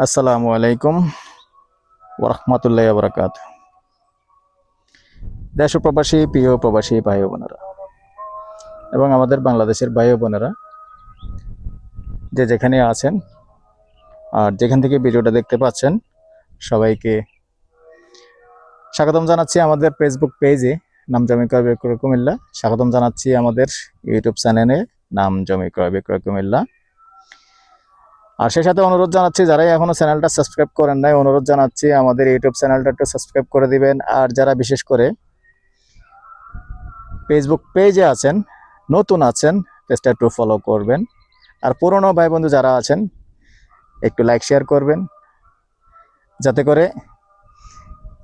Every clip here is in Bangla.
আসসালামু আলাইকুম ওরহমতুল্লাহ বরকাত। দেশ ও প্রবাসী, প্রিয় প্রবাসী ভাই বোনেরা এবং আমাদের বাংলাদেশের ভাই বোনেরা যে যেখানে আছেন আর যেখান থেকে ভিডিওটা দেখতে পাচ্ছেন, সবাইকে স্বাগতম জানাচ্ছি আমাদের ফেসবুক পেজে নাম জমি ক্রয় বিক্রয় কুমিল্লা। স্বাগতম জানাচ্ছি আমাদের ইউটিউব চ্যানেলে নাম জমি ক্রয় বিক্রয় কুমিল্লা। আর সেই সাথে অনুরোধ জানাচ্ছি, যারাই এখনো চ্যানেলটা সাবস্ক্রাইব করেন নাই, অনুরোধ জানাচ্ছি আমাদের ইউটিউব চ্যানেলটা একটু সাবস্ক্রাইব করে দিবেন। আর যারা বিশেষ করে ফেসবুক পেজে আছেন, নতুন আছেন, পেজটা একটু ফলো করবেন। আর পুরনো ভাই বন্ধু যারা আছেন একটু লাইক শেয়ার করবেন, যাতে করে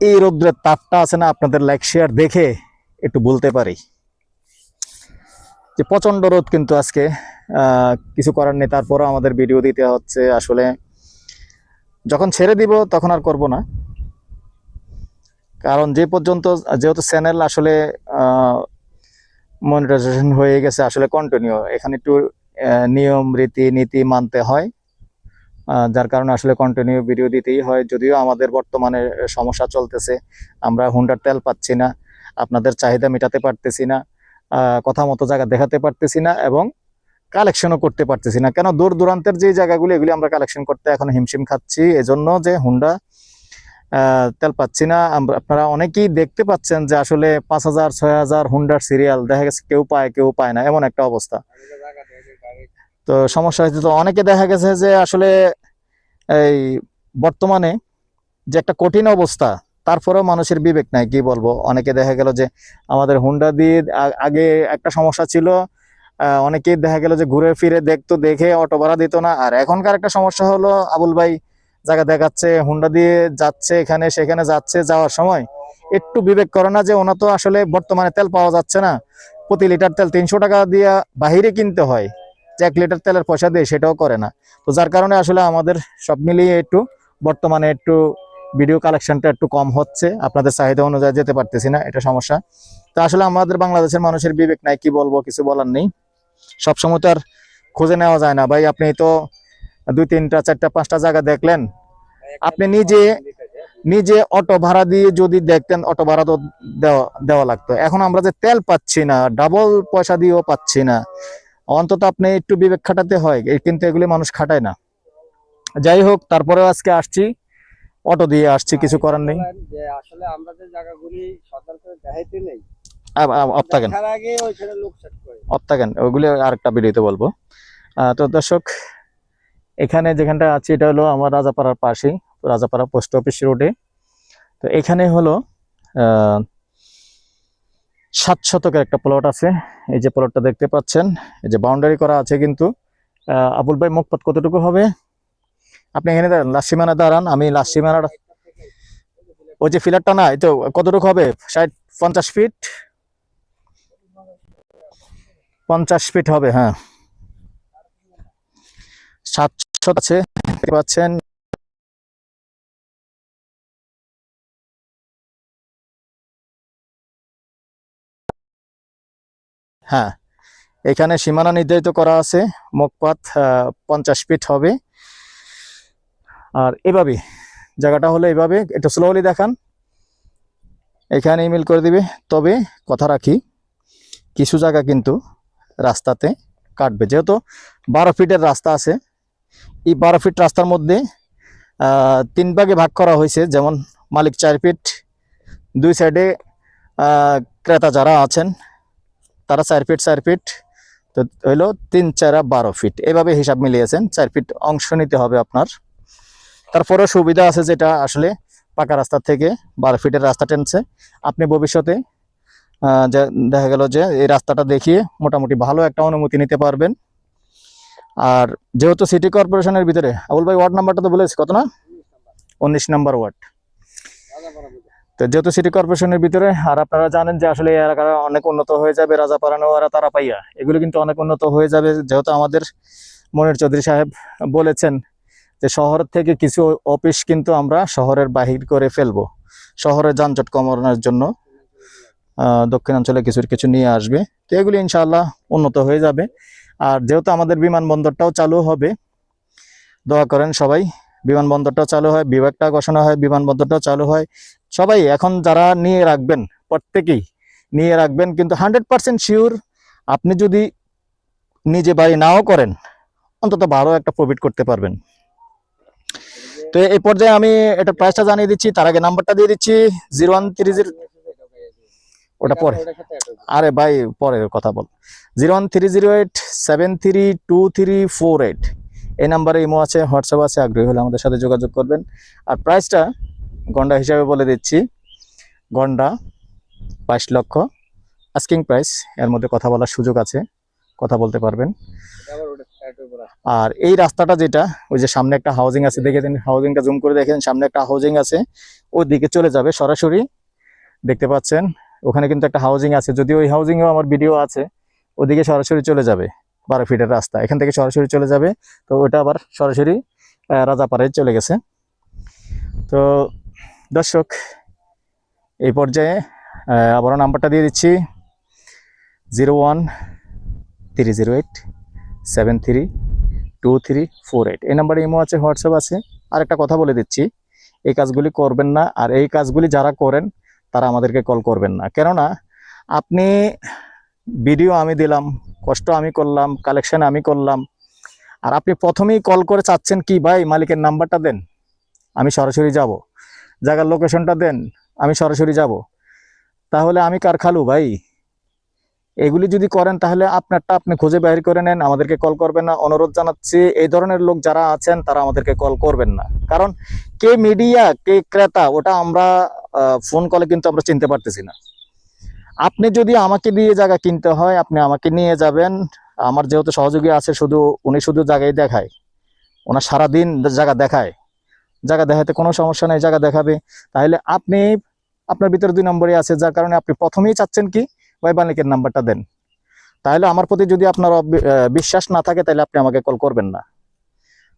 এই রৌদ্রের তাপটা আছে না, আপনাদের লাইক শেয়ার দেখে একটু বলতে পারি যে প্রচণ্ড রোদ কিন্তু আজকে। কিছু করার নেই, তারপরও আমাদের ভিডিও দিতে হচ্ছে। আসলে যখন ছেড়ে দিব তখন আর করব না, কারণ যে পর্যন্ত যেহেতু চ্যানেল আসলে মনিটাইজেশন হয়ে গেছে, আসলে কন্টিনিউ এখানে একটু নিয়ম রীতি নীতি মানতে হয়, যার কারণে আসলে কন্টিনিউ ভিডিও দিতেই হয়। যদিও আমাদের বর্তমানে সমস্যা চলতেছে, আমরা হুন্ডার তেল পাচ্ছি না, আপনাদের চাহিদা মেটাতে পারতেছি না, কথা মতো জায়গা দেখাতে পারতেছি না এবং কালেকশনও করতে পারতেছি না। কেন, দূর দূরান্তের যে জায়গাগুলি এগুলি আমরা কালেকশন করতে এখন হিমশিম খাচ্ছি, এজন্য যে হুন্ডা তেল পাচ্ছি না। আপনারা অনেকেই দেখতে পাচ্ছেন যে আসলে 5,000 6,000 হুন্ডার সিরিয়াল দেখা গেছে, কেউ পায় কেউ পায় না, এমন একটা অবস্থা। তো সমস্যা হয়েছে, তো অনেকে দেখা গেছে যে আসলে এই বর্তমানে যে একটা কঠিন অবস্থা, তারপরেও মানুষের বিবেক নাই, কি বলবো। অনেকে দেখা গেল যে আমাদের হুন্ডা দিয়ে আগে একটা সমস্যা ছিল, অনেকেই দেখা গেল যে ঘুরে ফিরে দেখতো, দেখে অটো ভাড়া দিত না। আর এখনকার একটা সমস্যা হলো, আবুল ভাই জায়গা দেখাচ্ছে, হুন্ডা দিয়ে যাচ্ছে, এখানে সেখানে যাচ্ছে, যাওয়ার সময় একটু বিবেক করে না যে ওনা তো আসলে বর্তমানে তেল পাওয়া যাচ্ছে না, প্রতি লিটার তেল 300 টাকা দিয়ে বাহিরে কিনতে হয়, যে 1 লিটার তেলের পয়সা দিয়ে সেটাও করে না। তো যার কারণে আসলে আমাদের সব মিলিয়ে একটু বর্তমানে একটু ভিডিও কালেকশনটা একটু কম হচ্ছে, আপনাদের চাহিদা অনুযায়ী যেতে পারতেছি না, এটা সমস্যা। তো আসলে আমাদের বাংলাদেশের মানুষের বিবেক নাই, কি বলবো, কিছু বলার নেই। সবসময় তো আর খুঁজে নেওয়া যায় না ভাই। আপনি তো 2 3টা 4টা 5টা জায়গা দেখলেন, আপনি নিজে নিজে অটো ভাড়া দিয়ে যদি দেখতেন, অটো ভাড়া তো দেওয়া লাগতো। এখন আমরা যে তেল পাচ্ছি না, ডাবল পয়সা দিয়েও পাচ্ছি না, অন্তত আপনি একটু বিবেক খাটাতে হয়, কিন্তু এগুলি মানুষ খাটায় না। যাই হোক, তারপরেও আজকে আসছি, অটো দিয়ে আসছি, কিছু করার নেই। যে আসলে আমরা যে জায়গাগুলি সরকার করে দেখাইতে নেই, অপ্তাকেন দেখার আগে ওইখানে লোক সেট করে। অপ্তাকেন ওইগুলি আরেকটা ভিডিওতে বলবো। তো দর্শক, এখানে যেখানটা আছি এটা হলো আমার রাজাপাড়ার পাশেই, রাজাপাড়া পোস্ট অফিস রোডে। তো এখানে হলো 7 শতকের একটা প্লট আছে। এই যে প্লটটা দেখতে পাচ্ছেন, এই যে বাউন্ডারি করা আছে কিন্তু। আবুল ভাই, মুখপাত কতটুকু হবে? আপনি এখানে দাঁড়ান, লাস্ট সীমানা দাঁড়ান, আমি লাস্ট সীমানার ওই যে ফিলারটা না, এই তো কতটুকু হবে? 50 ফিট 50 ফিট হবে, হ্যাঁ। 700 আছে, দেখতে পাচ্ছেন। হ্যাঁ, এখানে সীমানা নির্ধারিত করা আছে, মুখপাত 50 ফিট হবে। আর এভাবে জায়গাটা হলো এভাবে, একটু স্লোলি দেখান, এখানে ইমেল করে দিবে। তবে কথা রাখি, কিছু জায়গা কিন্তু রাস্তাতে কাটবে, যেহেতু 12 ফিটের রাস্তা আছে। এই 12 ফিট রাস্তার মধ্যে 3 ভাগে ভাগ করা হয়েছে, যেমন মালিক 4 ফিট, 2 সাইডে ক্রেতা যারা আছেন তারা 4 ফিট 4 ফিট, তো হইলো 3 4 12 ফিট, এভাবে হিসাব মিলিয়েছেন। 4 ফিট অংশ নিতে হবে আপনার। তারপরে সুবিধা আছে, যেটা আসলে পাকা রাস্তা থেকে 12 ফিটের রাস্তা টেনছে, আপনি ভবিষ্যতে যে দেখা গেল যে এই রাস্তাটা দেখিয়ে মোটামুটি ভালো একটা অনুমতি নিতে পারবেন। আর যেহেতু সিটি কর্পোরেশনের ভিতরে, আবুল ভাই ওয়ার্ড নাম্বারটা তো বলেছি কত না? 19 নম্বর ওয়ার্ড। তো যেহেতু সিটি কর্পোরেশনের ভিতরে, আর আপনারা জানেন যে আসলে এই এলাকাটা অনেক উন্নত হয়ে যাবে, রাজাপাড়া নোয়ারা তারাপাইয়া এগুলো কিন্তু অনেক উন্নত হয়ে যাবে। যেহেতু আমাদের মনির চৌধুরী সাহেব বলেছেন যে শহর থেকে কিছু অফিস কিন্তু আমরা শহরের বাহির করে ফেলবো, শহরের যানজট কমানোর জন্য দক্ষিণাঞ্চলে কিছু কিছু নিয়ে আসবে। তো এগুলি ইনশাআল্লাহ উন্নত হয়ে যাবে। আর যেহেতু আমাদের বিমানবন্দরটাও চালু হবে, দোয়া করেন সবাই বিমানবন্দরটাও চালু হয়, বিভাগটা ঘোষণা হয়, বিমানবন্দরটাও চালু হয়। সবাই এখন যারা নিয়ে রাখবেন, প্রত্যেকেই নিয়ে রাখবেন, কিন্তু 100% শিওর আপনি যদি নিজে বাড়ি নাও করেন অন্তত ভালো একটা প্রফিট করতে পারবেন। তো এই পর্যায়ে আমি এটা প্রাইসটা জানিয়ে দিচ্ছি, তার আগে নাম্বারটা দিয়ে দিচ্ছি 0130। ওটা পরে, আরে ভাই পরে কথা বল। 01308732348, এই নাম্বারে ইমো আছে, হোয়াটসঅ্যাপ আছে, আগ্রহী হলে আমাদের সাথে যোগাযোগ করবেন। আর প্রাইসটা গন্ডা হিসাবে বলে দিচ্ছি, গন্ডা 22 লক্ষ আস্কিং প্রাইস, এর মধ্যে কথা বলার সুযোগ আছে, কথা বলতে পারবেন। আর এই রাস্তাটা যেটা, ওই যে সামনে একটা হাউজিং আছে, দেখে দিন হাউজিংটা জুম করে দেখেন, সামনে একটা হাউজিং আছে, ওই দিকে চলে যাবে সরাসরি, দেখতে পাচ্ছেন ওখানে কিন্তু একটা হাউজিং আছে, যদিও ওই হাউজিংয়েও আমার ভিডিও আছে, ওদিকে সরাসরি চলে যাবে 12 ফিটের রাস্তা, এখান থেকে সরাসরি চলে যাবে। তো ওটা আবার সরাসরি রাজাপাড়ায় চলে গেছে। তো দর্শক, এই পর্যায়ে আবারও নাম্বারটা দিয়ে দিচ্ছি 01308732348, এই নাম্বারে ইমো আছে, হোয়াটসঅ্যাপ আছে। আর একটা কথা বলে দিচ্ছি, এই কাজগুলি করবেন না, আর এই কাজগুলি যারা করেন তারা আমাদেরকে কল করবেন না। কেননা আপনি ভিডিও আমি দিলাম, কষ্ট আমি করলাম, কালেকশন আমি করলাম, আর আপনি প্রথমেই কল করে চাচ্ছেন কি ভাই মালিকের নাম্বারটা দেন, আমি সরাসরি যাব, জায়গার লোকেশনটা দেন, আমি সরাসরি যাব, তাহলে আমি কার খালু ভাই? এগুলি যদি করেন তাহলে আপনারটা আপনি খুঁজে বের করে নেন, আমাদেরকে কল করবেন না। অনুরোধ জানাচ্ছি, এই ধরনের লোক যারা আছেন তারা আমাদেরকে কল করবেন না, কারণ কে মিডিয়া কে ক্রেতা ওটা আমরা ফোন কলে কিন্তু আমরা চিনতে পারতেছি না। আপনি যদি আমাকে দিয়ে জায়গা কিনতে হয়, আপনি আমাকে নিয়ে যাবেন, আমার যেহেতু সহযোগী আছে, উনি শুধু জায়গায় দেখায়, ওনার সারাদিন জায়গা দেখায়, জায়গা দেখাতে কোনো সমস্যা নেই, জায়গা দেখাবে। তাহলে আপনি, আপনার ভিতরে 2 নম্বরই আছে, যার কারণে আপনি প্রথমেই চাচ্ছেন কি ভাই মালিকের নাম্বারটা দেন। তাহলে আমার প্রতি যদি আপনার বিশ্বাস না থাকে তাহলে আপনি আমাকে কল করবেন না,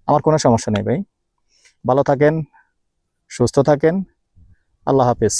আমার কোনো সমস্যা নেই ভাই। ভালো থাকেন, সুস্থ থাকেন, আল্লাহ হাফেজ।